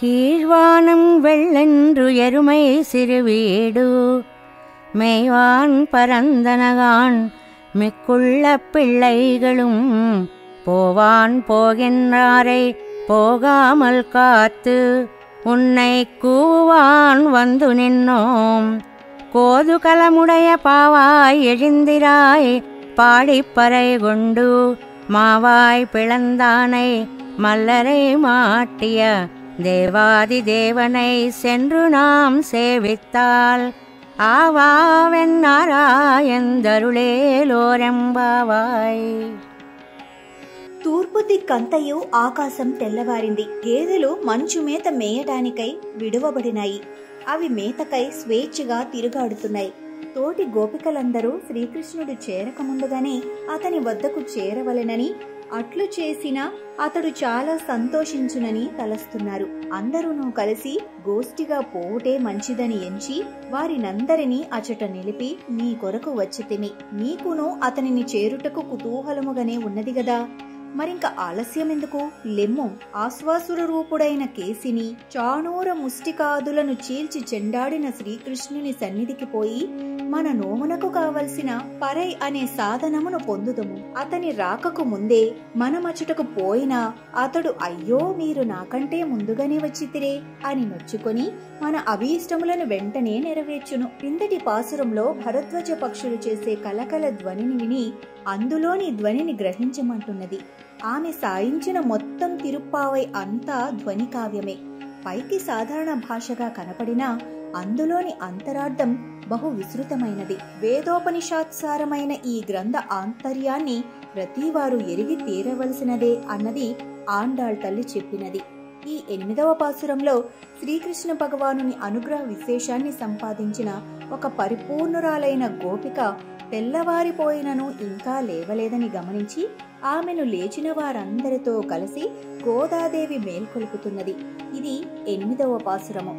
கீழ்வானம் வெள்ளென்று எருமை சிறுவீடு மேய்வான் பரந்தனகான் மிக்குள்ள பிள்ளைகளும் போவான் போகின்றாரை போகாமல் காத்து உன்னை கூவான் வந்து நின்னோம். கோதுகலமுடைய பாவாய் எழுந்திராய் பாடிப்பறை கொண்டு மாவாய் பிளந்தானை மல்லரை மாட்டிய தேவாதி தேவனை சென்று நாம் சேவித்தால் ఆవావెన్నారాయందరుళేలోరెంబావాయ్. తూర్పు దిక్కంతయు ఆకాశం తెల్లవారింది. గేదెలు మంచు మేత మేయటానికై విడువబడినాయి. అవి మేతకై స్వేచ్ఛగా తిరుగాడుతున్నాయి. తోటి గోపికలందరూ శ్రీకృష్ణుడు చేరకముందుగానే అతని వద్దకు చేరవలెనని, అట్లు చేసినా అతడు చాలా సంతోషించునని తలస్తున్నారు. అందరూనూ కలిసి గోష్ఠిగా పోవుటే మంచిదని ఎంచి వారినందరినీ అచట నిలిపి నీ కొరకు వచ్చితిమి. నీకును అతనిని చేరుటకు కుతూహలముగానే ఉన్నది గదా, మరింక ఆలస్యమెందుకు? లెమ్ము, ఆశ్వాసుర రూపుడైన కేసిని చాణూర ముష్టికాదులను చీల్చి చెండాడిన శ్రీకృష్ణుని సన్నిధికి పోయి మన నోమునకు కావలసిన పరై అనే సాధనమును పొందుదము. అతని రాకకు ముందే మనమచుటకు పోయినా అతడు అయ్యో మీరు నాకంటే ముందుగానే వచ్చితిరే అని నొచ్చుకొని మన అభీష్టములను వెంటనే నెరవేర్చును. కిందటి పాసురంలో భరద్వాజ పక్షులు చేసే కలకల ధ్వనిని విని అందులోని ధ్వనిని గ్రహించమంటున్నది. ఆమె సాయించిన మొత్తం తిరుప్పావై అంతా ధ్వని కావ్యమే. పైకి సాధారణ భాషగా కనపడినా అందులోని అంతరార్థం బహు విస్తృతమైనది. వేదోపనిషత్సారమైన ఈ గ్రంథ ఆంతర్యాన్ని ప్రతివారు ఎరిగి తీరవలసినదే అన్నది ఆండాళ్ తల్లి చెప్పినది. ఈ 8వ పాసురంలో శ్రీకృష్ణ భగవానుని అనుగ్రహ విశేషాన్ని సంపాదించిన ఒక పరిపూర్ణురాలైన గోపిక తెల్లవారిపోయినను ఇంకా లేవలేదని గమనించి ఆమెను లేచిన వారందరితో కలిసి గోదాదేవి మేల్కొల్పుతున్నది. ఇది 8వ పాసురము.